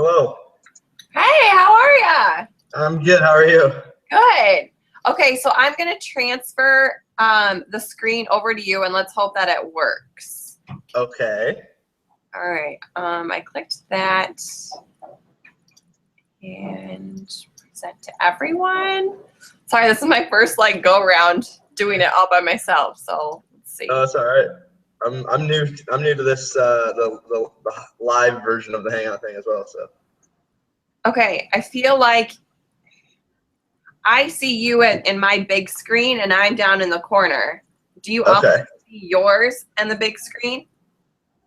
Hello. Hey, how are ya? I'm good. How are you? Good. Okay, so I'm gonna transfer the screen over to you, and let's hope that it works. Okay. All right. I clicked that and present to everyone. Sorry, this is my first go around doing it all by myself. So let's see. Oh, it's all right. I'm new. I'm new to this the live version of the Hangout thing as well. So. Okay, I feel like I see you in my big screen, and I'm down in the corner. Do you also Okay. see yours and the big screen?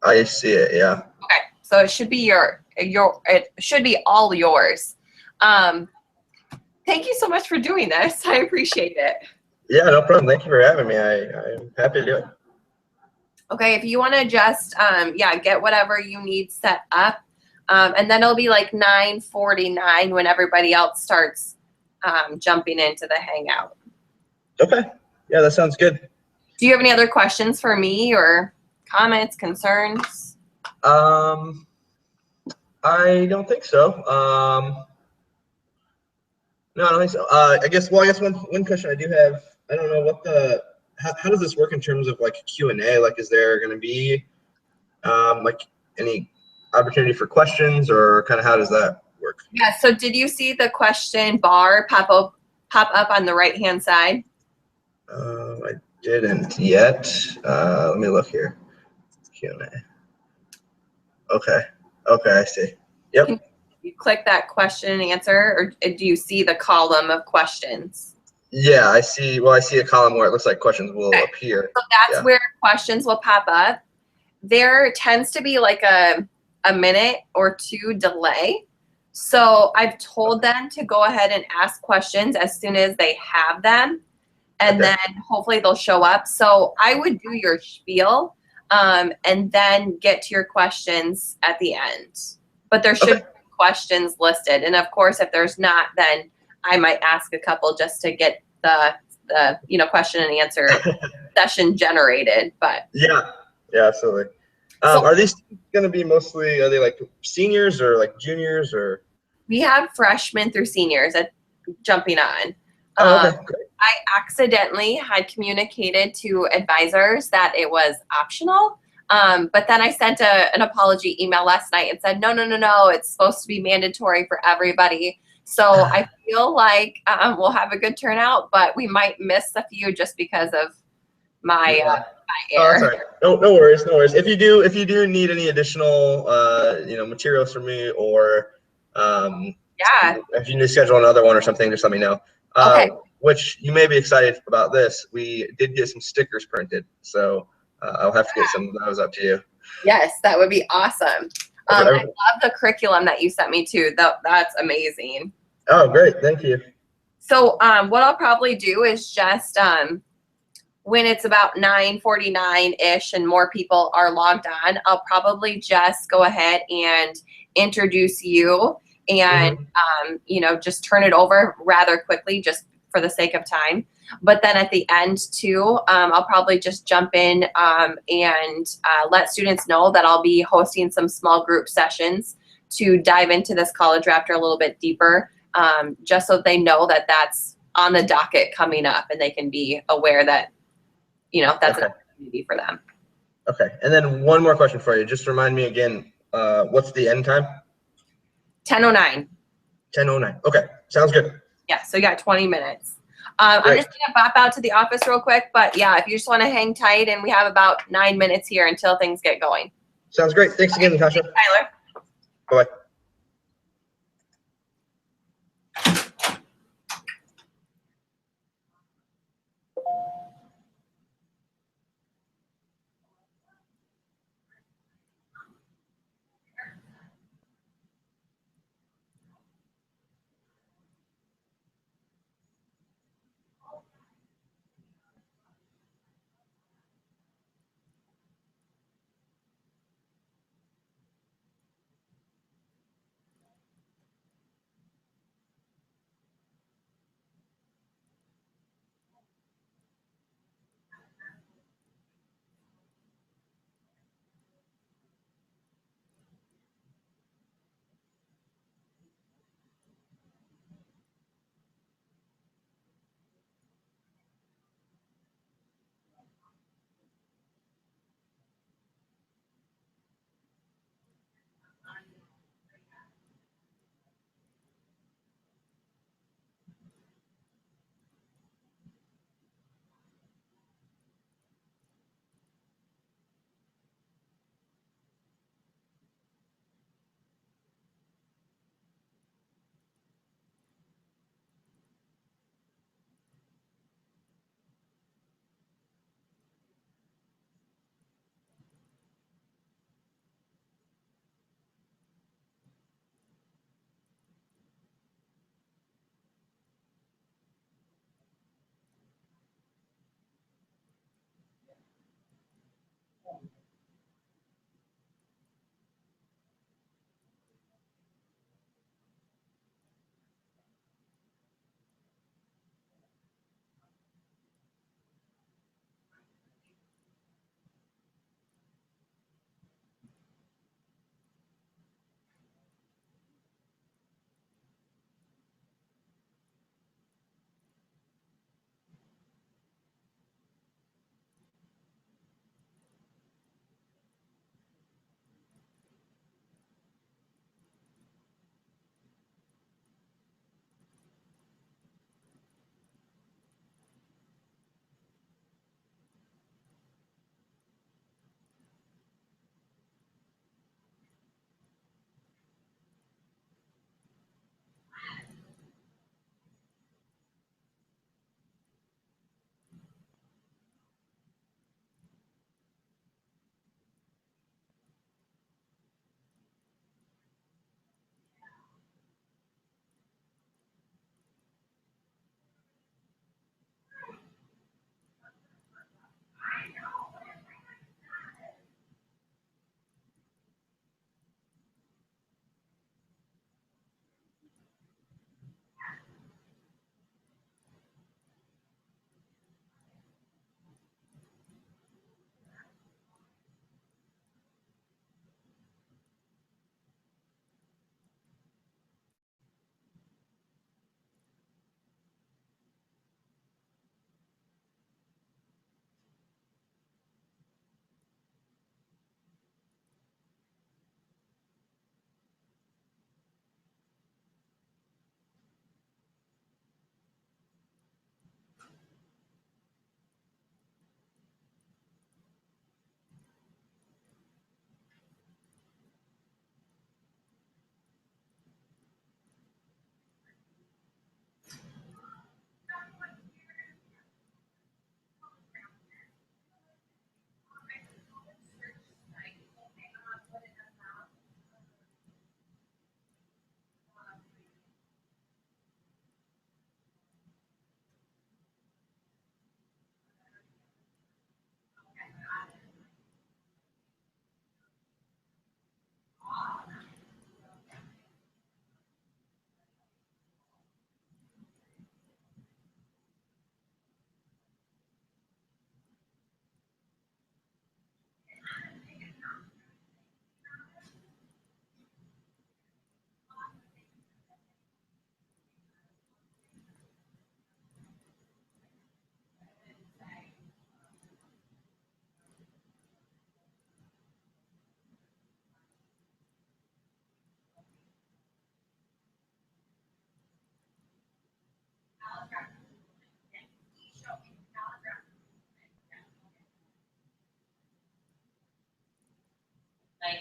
I see it. Yeah. Okay, so it should be it should be all yours. Thank you so much for doing this. I appreciate it. Yeah. No problem. Thank you for having me. I'm happy to do it. Okay, if you want to just yeah, get whatever you need set up, and then it'll be like 9:49 when everybody else starts jumping into the Hangout. Okay. Yeah, that sounds good. Do you have any other questions for me or comments, concerns? I don't think so. No, I don't think so. I guess one question I do have. I don't know what how does this work in terms of like Q&A? Like, is there going to be like any opportunity for questions, or kind of how does that work? Yeah, so did you see the question bar pop up on the right-hand side? I didn't yet. Let me look here. Q&A. Okay. Okay, I see. Yep. Can you click that question and answer, or do you see the column of questions? Yeah, I see. Well, I see a column where it looks like questions will appear. So that's where questions will pop up. There tends to be like a minute or two delay. So I've told them to go ahead and ask questions as soon as they have them, and then hopefully they'll show up. So I would do your spiel and then get to your questions at the end. But there should be questions listed. And of course, if there's not, then I might ask a couple just to get the question and answer session generated. But yeah, absolutely. so Are these going to be are they like seniors or like juniors or? we have freshmen through seniors jumping on. Oh, okay, great. I accidentally had communicated to advisors that it was optional. But then I sent an apology email last night and said, no, it's supposed to be mandatory for everybody. So I feel like we'll have a good turnout, but we might miss a few just because of my my Oh, error. that's all right. No worries, no worries. If you do need any additional materials from me, or Yeah. if you need to schedule another one or something, just let me know. Okay. Which you may be excited about this. We did get some stickers printed, so I'll have to get some of those up to you. Yes, that would be awesome. I love the curriculum that you sent me too. That's amazing. Oh, great. Thank you. So what I'll probably do is just when it's about 9:49-ish and more people are logged on, I'll probably just go ahead and introduce you and just turn it over rather quickly just for the sake of time. But then at the end too, I'll probably just jump in and let students know that I'll be hosting some small group sessions to dive into this College Raptor a little bit deeper, just so they know that that's on the docket coming up and they can be aware that that's an opportunity for them. Okay, and then one more question for you. Just remind me again, what's the end time? 10:09. 10:09. Okay, sounds good. Yeah, so you got 20 minutes. I'm just gonna bop out to the office real quick, but yeah, if you just want to hang tight, and we have about 9 minutes here until things get going. Sounds great. Thanks again, Natasha. Thanks, Tyler. Bye-bye.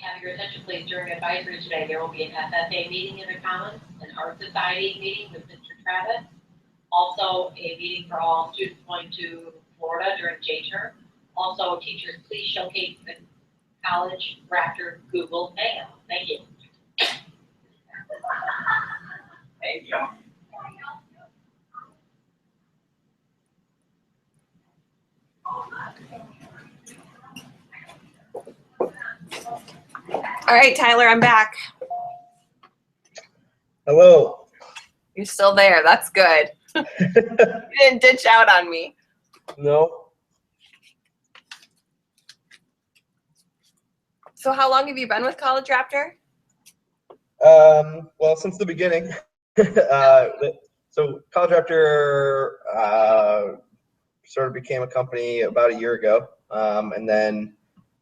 have your attention please during advisory today? There will be an FFA meeting in the Commons, an Art Society meeting with Mr. Travis, also a meeting for all students going to Florida during J-term. Also, teachers, please showcase the college Raptor Google Hangout. Thank you. Thank you. All right, Tyler, I'm back. Hello. You're still there. That's good. You didn't ditch out on me. No. So how long have you been with College Raptor? Well, since the beginning. So College Raptor sort of became a company about a year ago, and then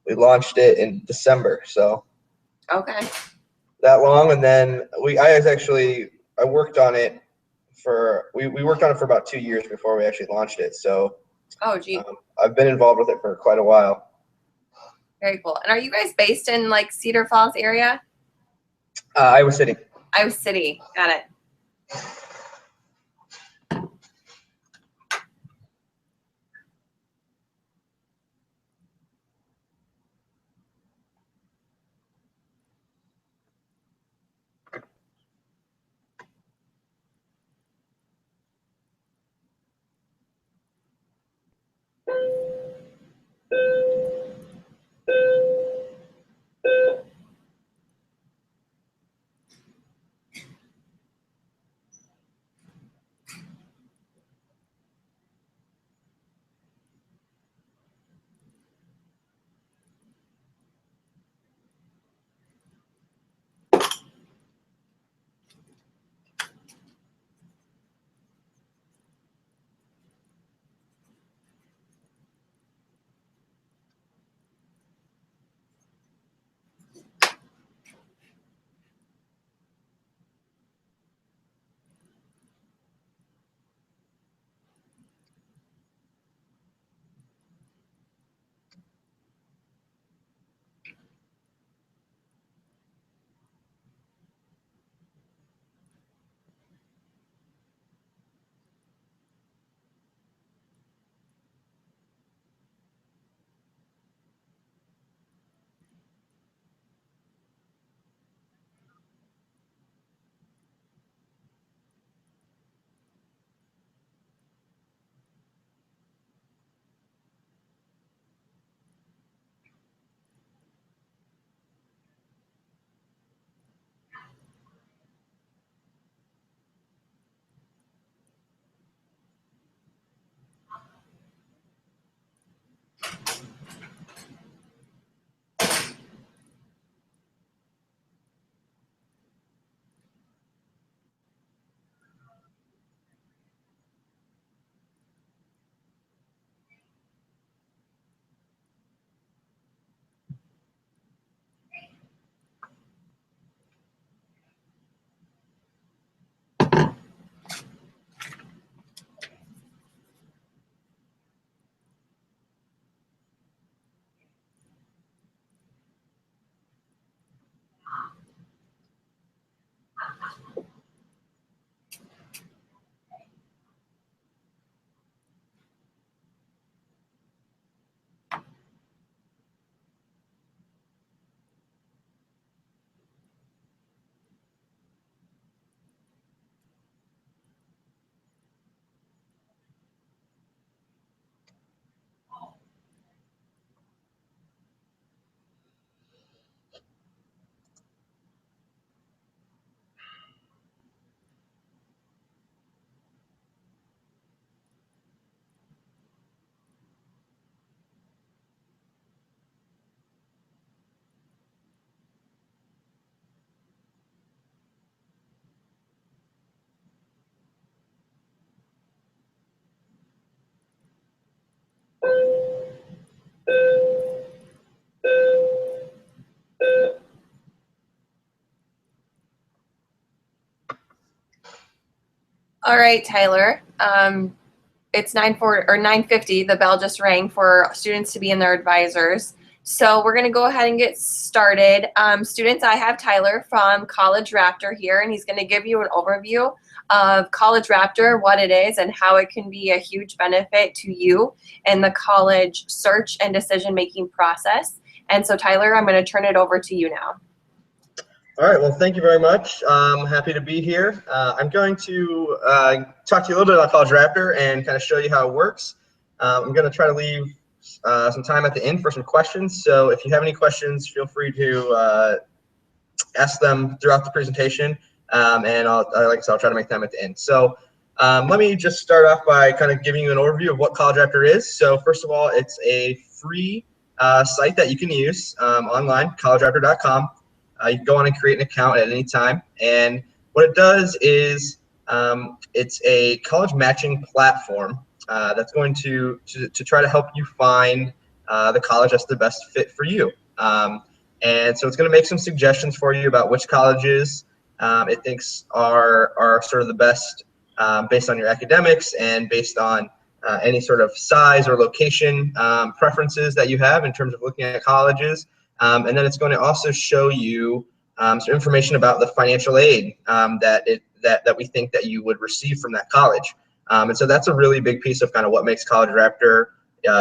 we launched it in December. So Okay. that long, and then I worked on it we worked on it for about 2 years before we actually launched it. So Oh, gee. I've been involved with it for quite a while. Very cool. And are you guys based in like Cedar Falls area? Iowa City. Iowa City. Got it. All right, Tyler. It's 9:50. The bell just rang for students to be in their advisors. So we're going to go ahead and get started. Students, I have Tyler from College Raptor here, and he's going to give you an overview of College Raptor, what it is, and how it can be a huge benefit to you in the college search and decision-making process. And so, Tyler, I'm going to turn it over to you now. All right, well, thank you very much. I'm happy to be here. I'm going to talk to you a little bit about College Raptor and kind of show you how it works. I'm going to try to leave some time at the end for some questions. So if you have any questions, feel free to ask them throughout the presentation. And like I said, I'll try to make time at the end. So let me just start off by kind of giving you an overview of what College Raptor is. So first of all, it's a free site that you can use online, collegeraptor.com. You can go on and create an account at any time. And what it does is it's a college matching platform that's going to try to help you find the college that's the best fit for you. And so it's going to make some suggestions for you about which colleges it thinks are sort of the best based on your academics and based on any sort of size or location preferences that you have in terms of looking at colleges. And then it's going to also show you some information about the financial aid that we think that you would receive from that college. And so that's a really big piece of kind of what makes College Raptor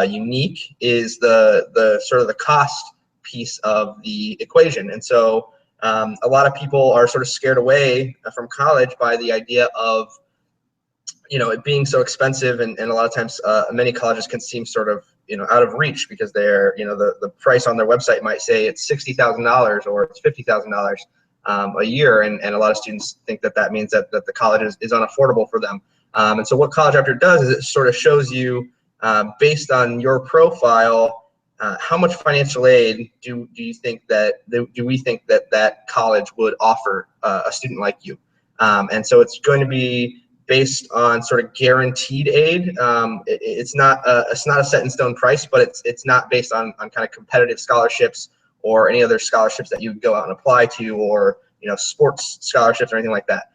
unique, is the sort of the cost piece of the equation. And so a lot of people are sort of scared away from college by the idea of it being so expensive, and a lot of times many colleges can seem sort of out of reach because they're the price on their website might say it's $60,000 or it's $50,000 a year, and a lot of students think that means that the college is unaffordable for them. And so what College Raptor does is it sort of shows you based on your profile how much financial aid do we think that college would offer a student like you. And so it's going to be based on sort of guaranteed aid. It's not a set in stone price, but it's not based on kind of competitive scholarships or any other scholarships that you would go out and apply to, or sports scholarships or anything like that.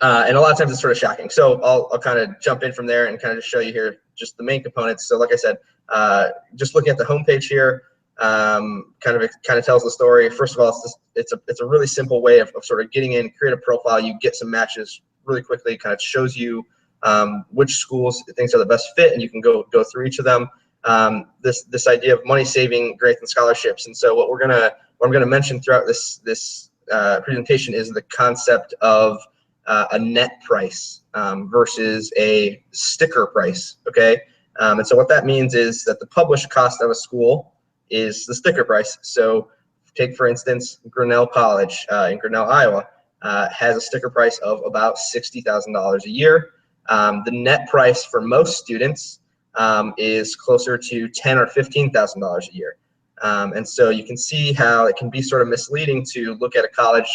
And a lot of times it's sort of shocking. So I'll kind of jump in from there and kind of just show you here just the main components. So like I said, just looking at the homepage here, kind of tells the story. First of all, it's a really simple way of sort of getting in, create a profile. You get some matches really quickly. Kind of shows you which schools it thinks are the best fit, and you can go through each of them. This idea of money saving grants and scholarships. And so what I'm gonna mention throughout this presentation is the concept of a net price versus a sticker price. Okay, and so what that means is that the published cost of a school is the sticker price. So take, for instance, Grinnell College in Grinnell, Iowa, has a sticker price of about $60,000 a year. The net price for most students is closer to $10,000 or $15,000 a year. And so you can see how it can be sort of misleading to look at a college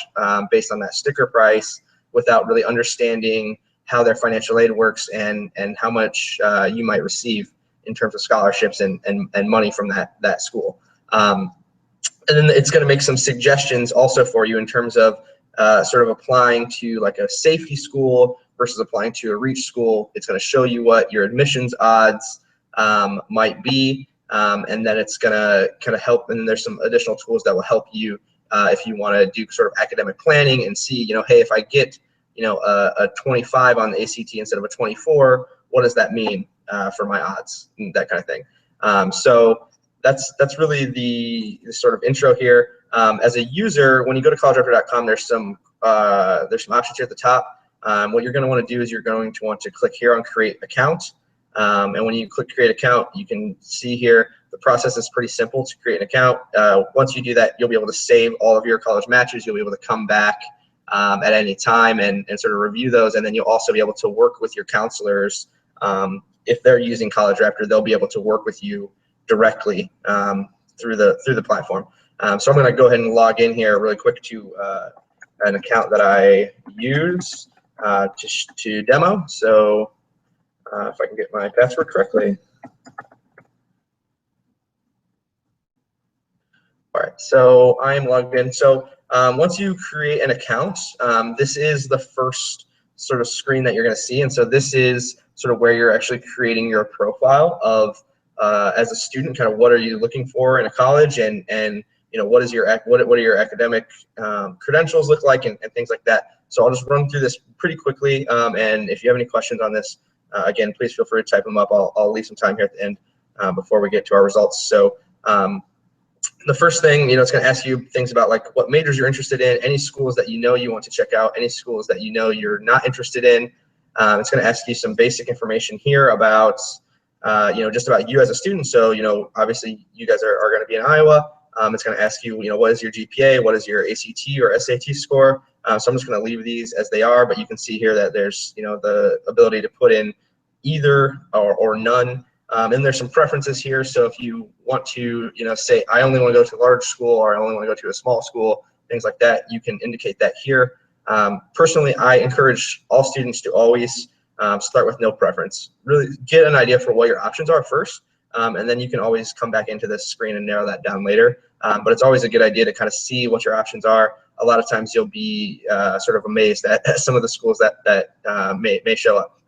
based on that sticker price without really understanding how their financial aid works and how much you might receive in terms of scholarships and money from that school. And then it's going to make some suggestions also for you in terms of sort of applying to like a safety school versus applying to a reach school. It's going to show you what your admissions odds might be, and then it's going to kind of help. And there's some additional tools that will help you if you want to do sort of academic planning and see, hey, if I get a 25 on the ACT instead of a 24, what does that mean for my odds, and that kind of thing. So that's really the sort of intro here. As a user, when you go to collegeraptor.com, there's some options here at the top. What you're going to want to do is you're going to want to click here on Create Account. And when you click Create Account, you can see here the process is pretty simple to create an account. Once you do that, you'll be able to save all of your college matches. You'll be able to come back at any time and sort of review those, and then you'll also be able to work with your counselors. If they're using College Raptor, they'll be able to work with you directly through the platform. So I'm going to go ahead and log in here really quick to an account that I use to demo. So if I can get my password correctly. All right, so I am logged in. So once you create an account, this is the first sort of screen that you're going to see. And so this is sort of where you're actually creating your profile of as a student, kind of what are you looking for in a college, and you know, what are your academic credentials look like, and things like that. So I'll just run through this pretty quickly, and if you have any questions on this, again, please feel free to type them up. I'll leave some time here at the end before we get to our results. So the first thing, you know, it's going to ask you things about like what majors you're interested in, any schools that you know you want to check out, any schools that you know you're not interested in. It's going to ask you some basic information here about, you know, just about you as a student. So, you know, obviously you guys are going to be in Iowa. It's going to ask you, you know, what is your GPA? What is your ACT or SAT score? So I'm just going to leave these as they are, but you can see here that there's, you know, the ability to put in either or none. And there's some preferences here. So if you want to, you know, say, I only want to go to a large school, or I only want to go to a small school, things like that, you can indicate that here. Personally, I encourage all students to always start with no preference. Really get an idea for what your options are first, and then you can always come back into this screen and narrow that down later. But it's always a good idea to kind of see what your options are. A lot of times you'll be sort of amazed at some of the schools that may show up.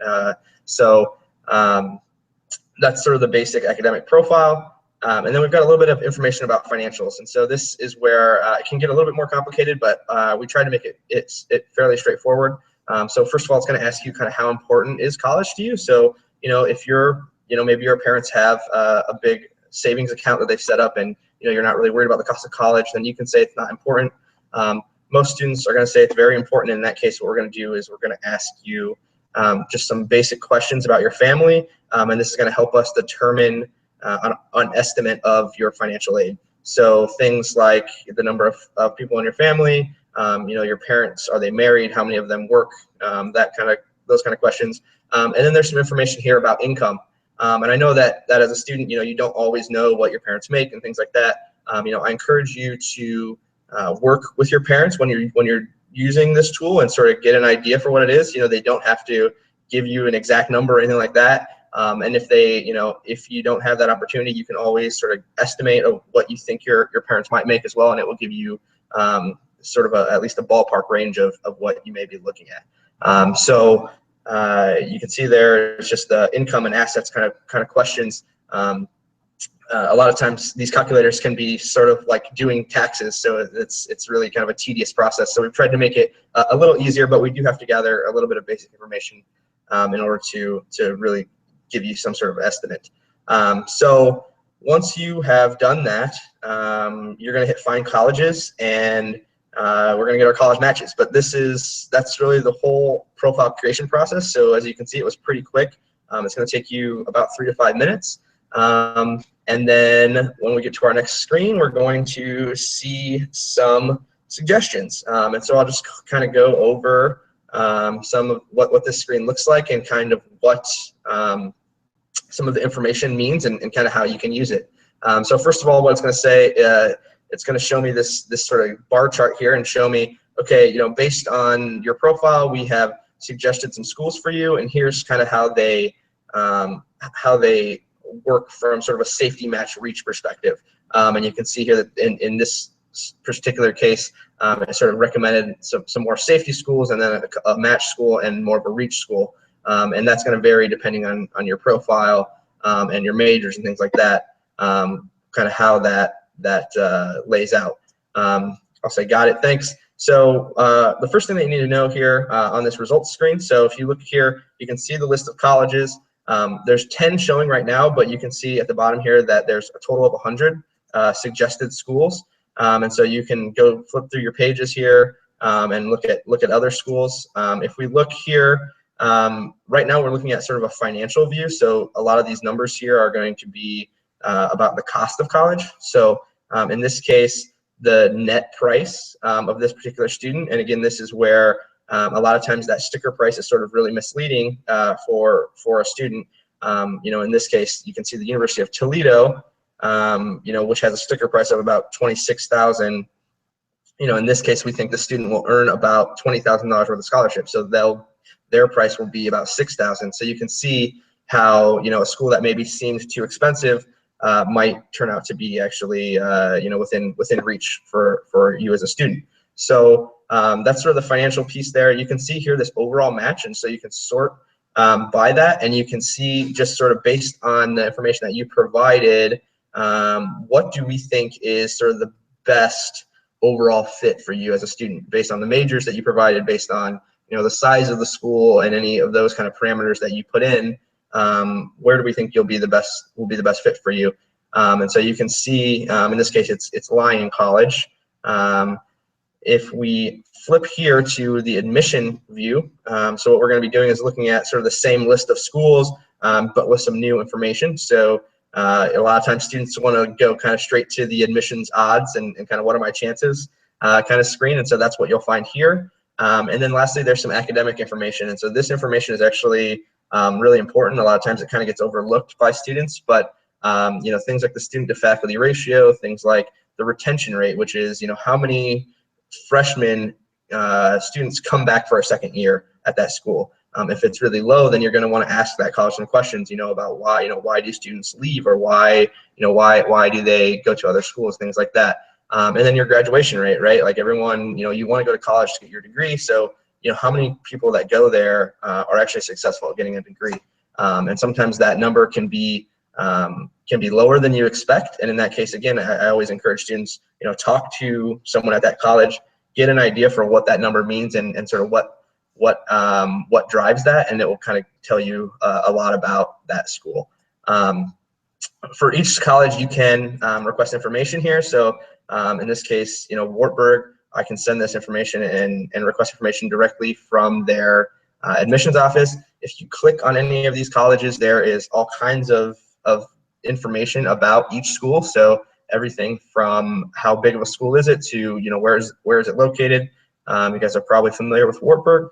That's sort of the basic academic profile. And then we've got a little bit of information about financials. And so this is where it can get a little bit more complicated, but we try to make it fairly straightforward. So first of all, it's going to ask you kind of how important is college to you. So, you know, if you're, you know, maybe your parents have a big savings account that they've set up, and, you know, you're not really worried about the cost of college, then you can say it's not important. Most students are going to say it's very important. In that case, what we're going to do is we're going to ask you just some basic questions about your family, and this is going to help us determine an estimate of your financial aid. So things like the number of people in your family, you know, your parents, are they married, how many of them work, those kind of questions. And then there's some information here about income. And I know that as a student, you know, you don't always know what your parents make and things like that. You know, I encourage you to work with your parents when you're using this tool and sort of get an idea for what it is. You know, they don't have to give you an exact number or anything like that. And if they, you know, if you don't have that opportunity, you can always sort of estimate of what you think your parents might make as well, and it will give you sort of at least a ballpark range of what you may be looking at. So you can see there, it's just the income and assets kind of questions. A lot of times these calculators can be sort of like doing taxes, so it's really kind of a tedious process. So we've tried to make it a little easier, but we do have to gather a little bit of basic information in order to really give you some sort of estimate. So once you have done that, you're going to hit find colleges, and we're going to get our college matches. But that's really the whole profile creation process. So as you can see, it was pretty quick. It's going to take you about 3 to 5 minutes. And then when we get to our next screen, we're going to see some suggestions. And so I'll just kind of go over some of what this screen looks like, and kind of what some of the information means, and kind of how you can use it. So first of all, what it's going to say, it's going to show me this sort of bar chart here, and show me, okay, you know, based on your profile, we have suggested some schools for you, and here's kind of how they work from sort of a safety match reach perspective. And you can see here that in this particular case, it sort of recommended some more safety schools, and then a match school, and more of a reach school. And that's going to vary depending on your profile and your majors and things like that, kind of how that lays out. I'll say got it, thanks. So the first thing that you need to know here on this results screen, so if you look here, you can see the list of colleges. There's 10 showing right now, but you can see at the bottom here that there's a total of 100 suggested schools. And so you can go flip through your pages here and look at other schools. If we look here, right now we're looking at sort of a financial view. So a lot of these numbers here are going to be about the cost of college. So in this case, the net price of this particular student, and again, this is where a lot of times that sticker price is sort of really misleading for a student. You know, in this case, you can see the University of Toledo, you know, which has a sticker price of about $26,000. You know, in this case, we think the student will earn about $20,000 worth of scholarship, so their price will be about $6,000. So you can see how, you know, a school that maybe seemed too expensive might turn out to be actually, you know, within reach for you as a student. So that's sort of the financial piece there. You can see here this overall match, and so you can sort by that, and you can see just sort of based on the information that you provided, what do we think is sort of the best overall fit for you as a student based on the majors that you provided, based on the size of the school and any of those kind of parameters that you put in. Where do we think will be the best fit for you? And so you can see in this case it's Lyon College. If we flip here to the admission view, so what we're going to be doing is looking at sort of the same list of schools, but with some new information. So a lot of times students want to go kind of straight to the admissions odds and kind of what are my chances kind of screen, and so that's what you'll find here. And then lastly, there's some academic information, and so this information is actually really important. A lot of times it kind of gets overlooked by students, but things like the student to faculty ratio, things like the retention rate, which is how many freshmen students come back for a second year at that school. If it's really low, then you're going to want to ask that college some questions, about why do students leave, or why do they go to other schools, things like that. And then your graduation rate, right? Like everyone, you want to go to college to get your degree, so how many people that go there are actually successful at getting a degree. And sometimes that number can be lower than you expect. And in that case, again, I always encourage students, talk to someone at that college, get an idea for what that number means, and sort of what drives that, and it will kind of tell you a lot about that school. For each college, you can request information here. So in this case, Wartburg, I can send this information and request information directly from their admissions office. If you click on any of these colleges, there is all kinds of information about each school. So everything from how big of a school is it to where is it located. You guys are probably familiar with Wartburg.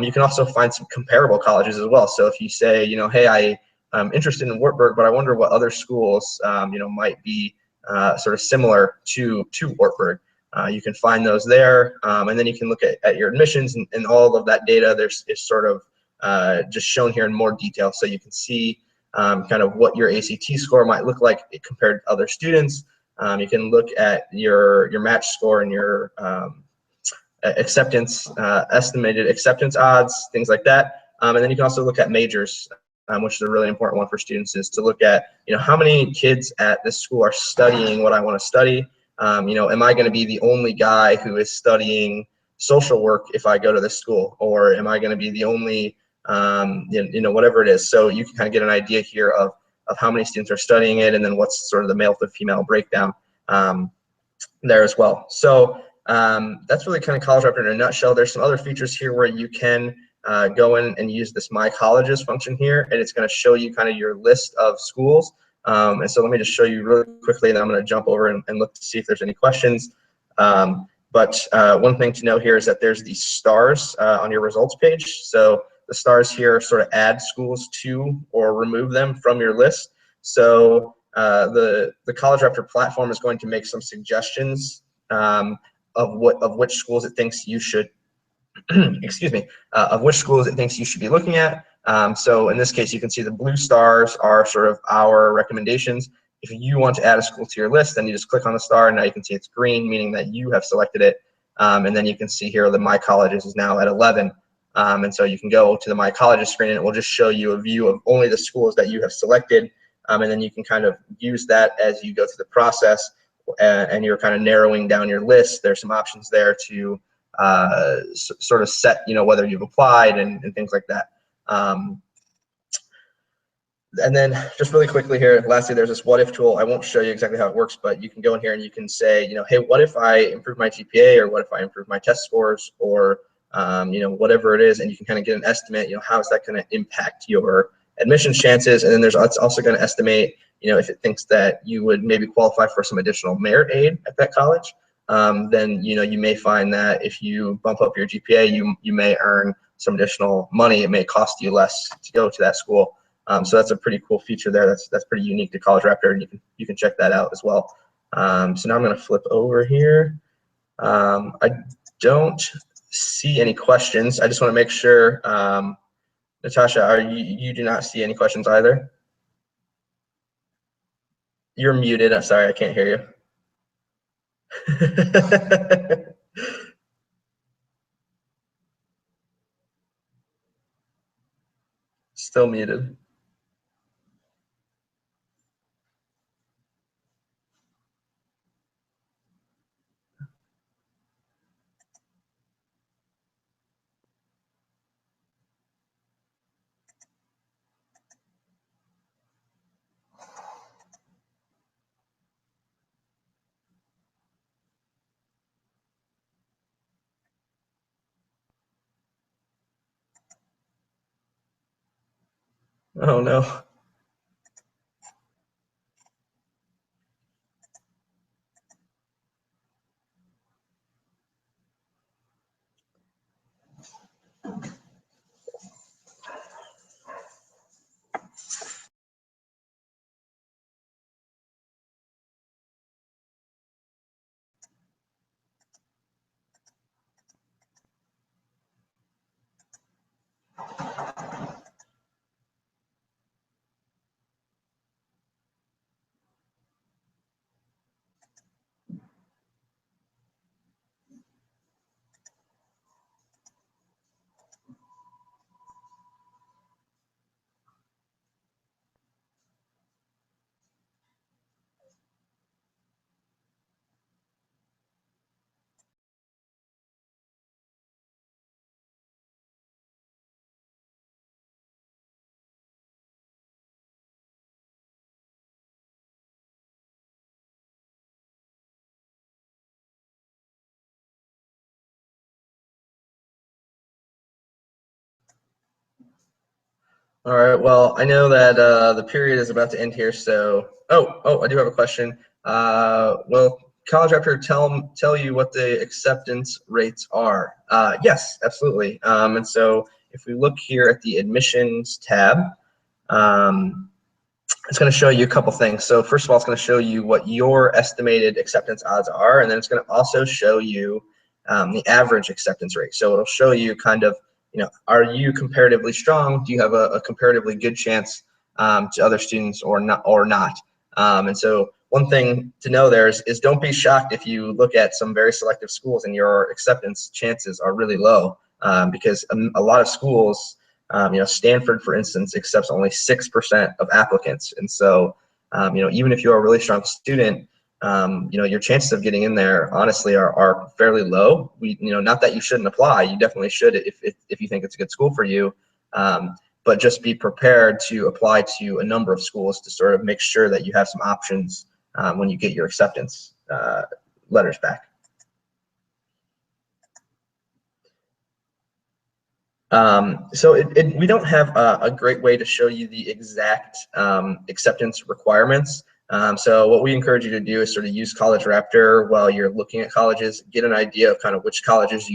You can also find some comparable colleges as well. So if you say, hey, I'm interested in Wartburg, but I wonder what other schools might be sort of similar to Wartburg. You can find those there, and then you can look at your admissions, and all of that data is sort of just shown here in more detail, so you can see kind of what your ACT score might look like compared to other students. You can look at your match score and your estimated acceptance odds, things like that. And then you can also look at majors, which is a really important one for students, is to look at how many kids at this school are studying what I want to study. Am I going to be the only guy who is studying social work if I go to this school, or am I going to be the only whatever it is. So you can kind of get an idea here of how many students are studying it, and then what's sort of the male to female breakdown there as well. So that's really kind of College Raptor in a nutshell. There's some other features here where you can go in and use this My Colleges function here, and it's going to show you kind of your list of schools. And so let me just show you really quickly, and then I'm going to jump over and look to see if there's any questions. But one thing to note here is that there's these stars on your results page. So the stars here sort of add schools to or remove them from your list. So the College Raptor platform is going to make some suggestions of which schools it thinks you should excuse me, of which schools it thinks you should be looking at. So in this case, you can see the blue stars are sort of our recommendations. If you want to add a school to your list, then you just click on the star, and now you can see it's green, meaning that you have selected it. And then you can see here that My Colleges is now at 11. And so you can go to the My Colleges screen, and it will just show you a view of only the schools that you have selected. And then you can kind of use that as you go through the process, and you're kind of narrowing down your list. There's some options there to sort of set, whether you've applied and things like that. And then just really quickly here, lastly, there's this what if tool. I won't show you exactly how it works, but you can go in here and you can say, hey, what if I improve my GPA, or what if I improve my test scores, or whatever it is, and you can kind of get an estimate, how is that going to impact your admissions chances. And then it's also going to estimate, if it thinks that you would maybe qualify for some additional merit aid at that college. Then you may find that if you bump up your GPA, you may earn some additional money. It may cost you less to go to that school. So that's a pretty cool feature there. That's pretty unique to College Raptor, and you can check that out as well. So now I'm going to flip over here. I don't see any questions. I just want to make sure, Natasha, you do not see any questions either? You're muted. I'm sorry, I can't hear you. Still muted. Oh no. All right, well, I know that the period is about to end here, so, I do have a question. Will College Raptor tell you what the acceptance rates are? Yes, absolutely. And so if we look here at the admissions tab, it's going to show you a couple things. So first of all, it's going to show you what your estimated acceptance odds are, and then it's going to also show you the average acceptance rate. So it'll show you kind of, are you comparatively strong? Do you have a comparatively good chance to other students or not? And so one thing to know there is don't be shocked if you look at some very selective schools and your acceptance chances are really low, because a lot of schools, Stanford, for instance, accepts only 6% of applicants. And so, even if you're a really strong student, your chances of getting in there, honestly, are fairly low. Not that you shouldn't apply. You definitely should if you think it's a good school for you. But just be prepared to apply to a number of schools to sort of make sure that you have some options when you get your acceptance letters back. So we don't have a great way to show you the exact acceptance requirements. So what we encourage you to do is sort of use College Raptor while you're looking at colleges, get an idea of kind of which colleges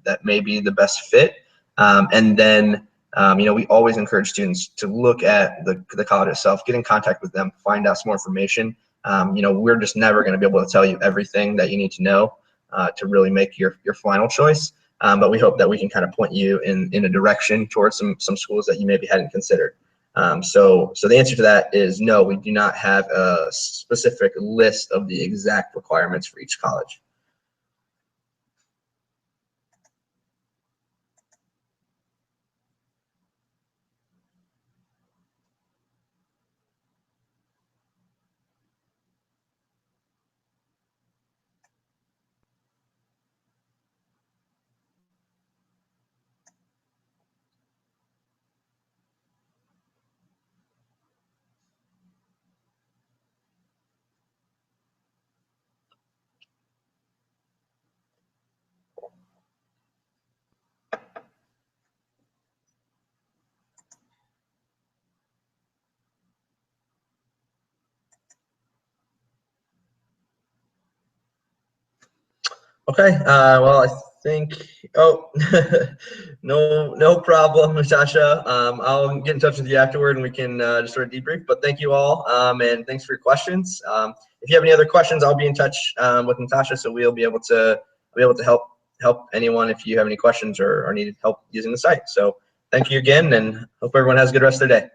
that may be the best fit, and then we always encourage students to look at the college itself, get in contact with them, find out some more information. We're just never going to be able to tell you everything that you need to know to really make your final choice. But we hope that we can kind of point you in a direction towards some schools that you maybe hadn't considered. So the answer to that is no, we do not have a specific list of the exact requirements for each college. Okay, well, I think, no problem, Natasha. I'll get in touch with you afterward and we can just sort of debrief, but thank you all, and thanks for your questions. If you have any other questions, I'll be in touch with Natasha, so we'll be able to help anyone if you have any questions or need help using the site. So thank you again, and hope everyone has a good rest of their day.